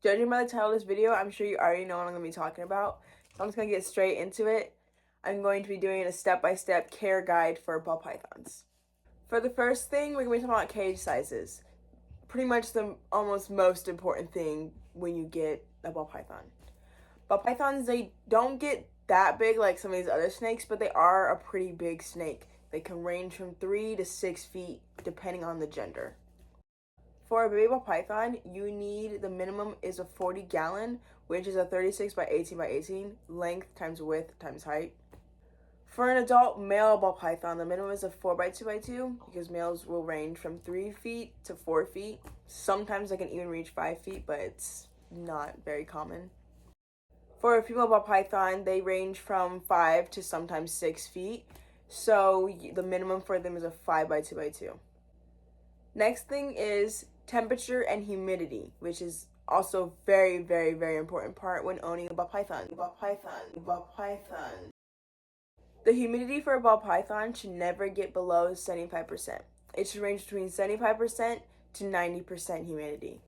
Judging by the title of this video, I'm sure you already know what I'm going to be talking about. So I'm just going to get straight into it. I'm going to be doing a step-by-step care guide for ball pythons. For the first thing, we're going to be talking about cage sizes. Pretty much the almost most important thing when you get a ball python. Ball pythons, they don't get that big like some of these other snakes, but they are a pretty big snake. They can range from 3 to 6 feet depending on the gender. For a baby ball python, you need, the minimum is a 40-gallon, which is a 36 by 18 by 18, length times width times height. For an adult male ball python, the minimum is a 4 by 2 by 2, because males will range from 3 feet to 4 feet. Sometimes they can even reach 5 feet, but it's not very common. For a female ball python, they range from 5 to sometimes 6 feet, so the minimum for them is a 5 by 2 by 2. Next thing is temperature and humidity, which is also very, very, very important part when owning a ball python. The humidity for a ball python should never get below 75%. It should range between 75% to 90% humidity.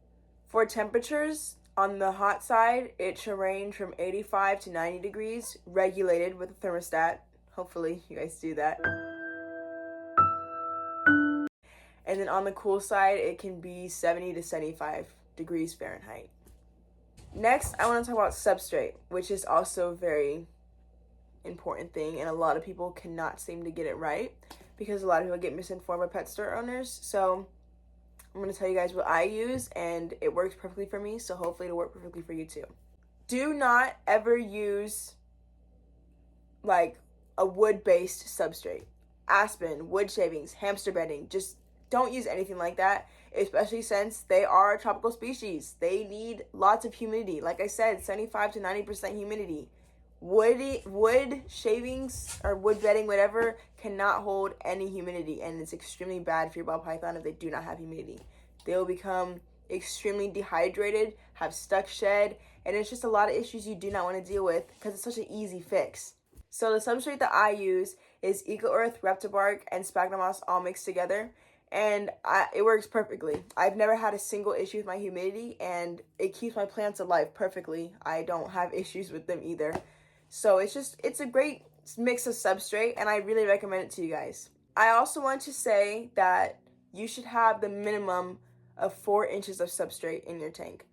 For temperatures, on the hot side, it should range from 85 to 90 degrees, regulated with a thermostat. Hopefully you guys do that. And then on the cool side, it can be 70 to 75 degrees Fahrenheit. Next, I want to talk about substrate, which is also a very important thing, and a lot of people cannot seem to get it right because a lot of people get misinformed by pet store owners. So I'm going to tell you guys what I use, and it works perfectly for me, so hopefully it'll work perfectly for you too. Do not ever use like a wood-based substrate. Aspen, wood shavings, hamster bedding, just don't use anything like that, especially since they are a tropical species. They need lots of humidity. Like I said, 75 to 90% humidity. Wood shavings or wood bedding, whatever, cannot hold any humidity, and it's extremely bad for your ball python if they do not have humidity. They will become extremely dehydrated, have stuck shed, and it's just a lot of issues you do not want to deal with because it's such an easy fix. So the substrate that I use is Eco Earth, Reptibark, and Sphagnum moss all mixed together, and it works perfectly. I've never had a single issue with my humidity, and it keeps my plants alive perfectly. I don't have issues with them either. So it's a great mix of substrate, and I really recommend it to you guys. I also want to say that you should have the minimum of 4 inches of substrate in your tank.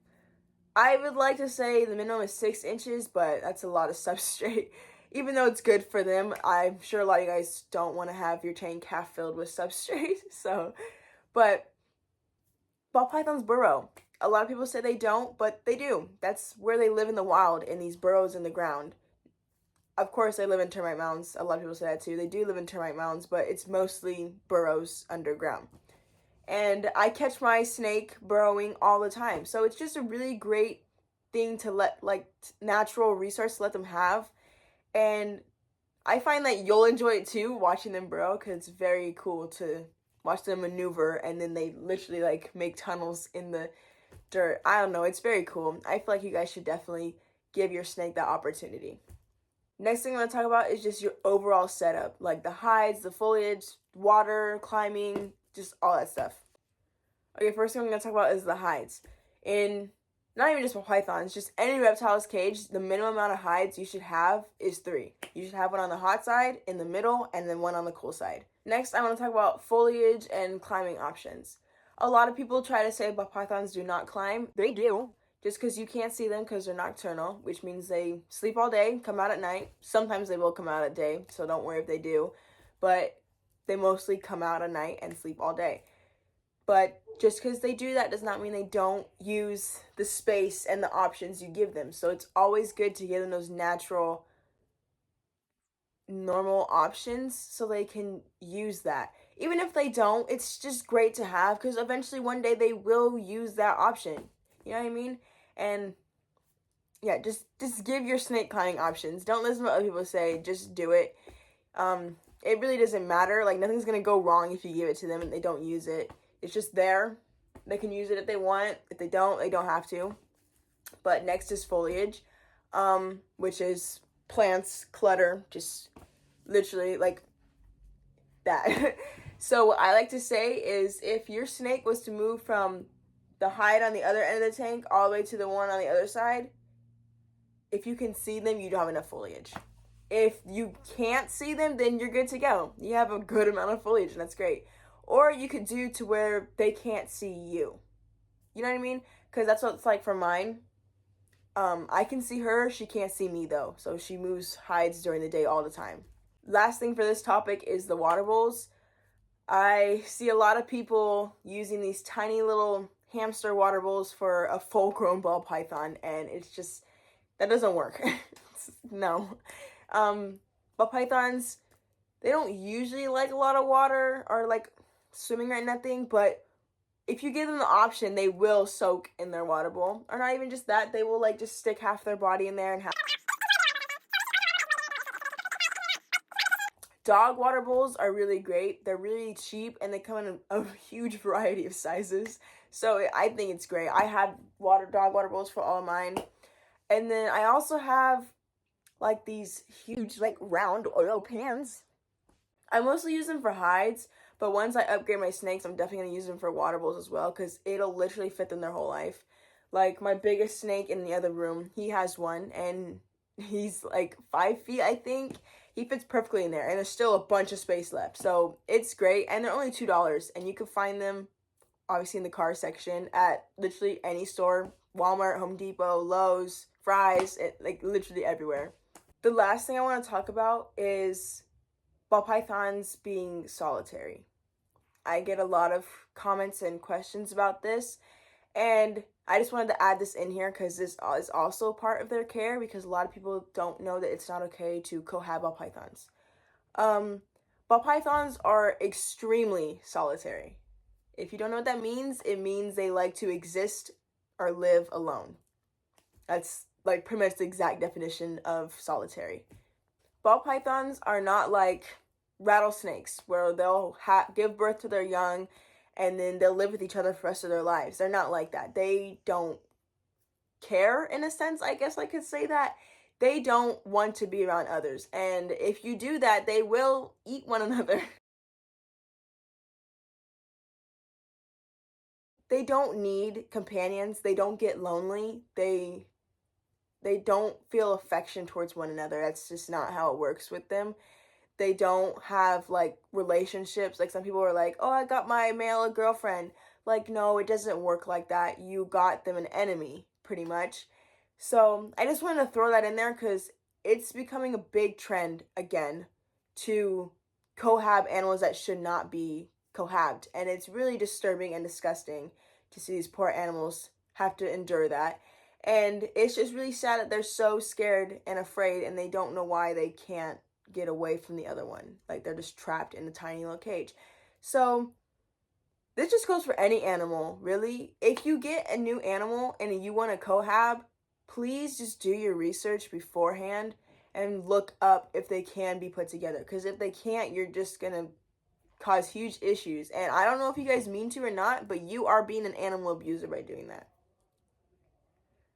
I would like to say the minimum is 6 inches, but that's a lot of substrate. Even though it's good for them, I'm sure a lot of you guys don't want to have your tank half filled with substrate. But ball pythons burrow. A lot of people say they don't, but they do. That's where they live in the wild, in these burrows in the ground. Of course, they live in termite mounds. A lot of people say that too. They do live in termite mounds, but it's mostly burrows underground. And I catch my snake burrowing all the time. So it's just a really great thing to let, like, natural resource to let them have. And I find that you'll enjoy it too, watching them burrow, because it's very cool to watch them maneuver, and then they literally like make tunnels in the dirt. I don't know, it's very cool. I feel like you guys should definitely give your snake that opportunity. Next thing I'm going to talk about is just your overall setup, like the hides, the foliage, water, climbing, just all that stuff. Okay, first thing I'm going to talk about is the hides. In not even just for pythons, just any reptile's cage, the minimum amount of hides you should have is 3. You should have one on the hot side, in the middle, and then one on the cool side. Next, I want to talk about foliage and climbing options. A lot of people try to say ball pythons do not climb. They do. Just because you can't see them because they're nocturnal, which means they sleep all day, come out at night. Sometimes they will come out at day, so don't worry if they do. But they mostly come out at night and sleep all day. But just because they do that does not mean they don't use the space and the options you give them. So it's always good to give them those natural, normal options so they can use that. Even if they don't, it's just great to have because eventually one day they will use that option. You know what I mean? And yeah, just give your snake climbing options. Don't listen to what other people say. Just do it. It really doesn't matter. Like, nothing's gonna go wrong if you give it to them and they don't use it. It's just there. They can use it if they want. If they don't have to. But next is foliage, which is plants, clutter, just literally like that. So what I like to say is if your snake was to move from the hide on the other end of the tank all the way to the one on the other side, if you can see them, you don't have enough foliage. If you can't see them, then you're good to go. You have a good amount of foliage, and that's great. Or you could do to where they can't see you. You know what I mean? Because that's what it's like for mine. I can see her, she can't see me though. So she moves hides during the day all the time. Last thing for this topic is the water bowls. I see a lot of people using these tiny little hamster water bowls for a full-grown ball python, and it's just, that doesn't work. No. Ball pythons, they don't usually like a lot of water or like swimming or nothing, but if you give them the option, they will soak in their water bowl. Or not even just that, they will like just stick half their body in there and have. Dog water bowls are really great. They're really cheap and they come in a huge variety of sizes. So I think it's great. I have dog water bowls for all of mine. And then I also have like these huge like round oil pans. I mostly use them for hides, but once I upgrade my snakes, I'm definitely going to use them for water bowls as well, because it'll literally fit them their whole life. Like my biggest snake in the other room, he has one, and he's like 5 feet, I think. He fits perfectly in there, and there's still a bunch of space left. So it's great, and they're only $2, and you can find them obviously in the car section at literally any store. Walmart, Home Depot, Lowe's, Fry's, like literally everywhere. The last thing I want to talk about is ball pythons being solitary. I get a lot of comments and questions about this, and I just wanted to add this in here because this is also part of their care, because a lot of people don't know that it's not okay to cohab ball pythons. Ball pythons are extremely solitary. If you don't know what that means, it means they like to exist or live alone. That's like pretty much the exact definition of solitary. Ball pythons are not like rattlesnakes where they'll give birth to their young and then they'll live with each other for the rest of their lives. They're not like that. They don't care, in a sense, I guess I could say that. They don't want to be around others. And if you do that, they will eat one another. They don't need companions. They don't get lonely. They don't feel affection towards one another. That's just not how it works with them. They don't have like relationships. Like some people are like, oh, I got my male girlfriend. Like, no, it doesn't work like that. You got them an enemy, pretty much. So I just wanted to throw that in there because it's becoming a big trend again to cohab animals that should not be cohabbed. And it's really disturbing and disgusting to see these poor animals have to endure that. And it's just really sad that they're so scared and afraid and they don't know why they can't get away from the other one. Like they're just trapped in a tiny little cage. So this just goes for any animal, really. If you get a new animal and you want to cohab, please just do your research beforehand and look up if they can be put together. Because if they can't, you're just going to cause huge issues. And I don't know if you guys mean to or not, but you are being an animal abuser by doing that.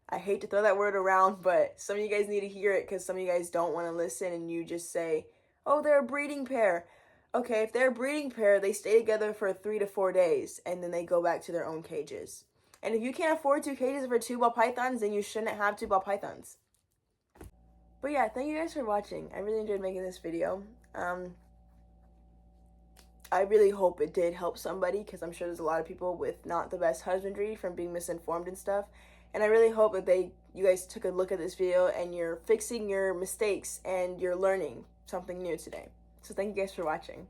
I hate to throw that word around, but some of you guys need to hear it because some of you guys don't want to listen and you just say, oh, they're a breeding pair. Okay, if they're a breeding pair, they stay together for 3 to 4 days and then they go back to their own cages. And if you can't afford 2 cages for 2 ball pythons, then you shouldn't have 2 ball pythons. But yeah, thank you guys for watching. I really enjoyed making this video. I really hope it did help somebody because I'm sure there's a lot of people with not the best husbandry from being misinformed and stuff. And I really hope that you guys took a look at this video and you're fixing your mistakes and you're learning something new today. So thank you guys for watching.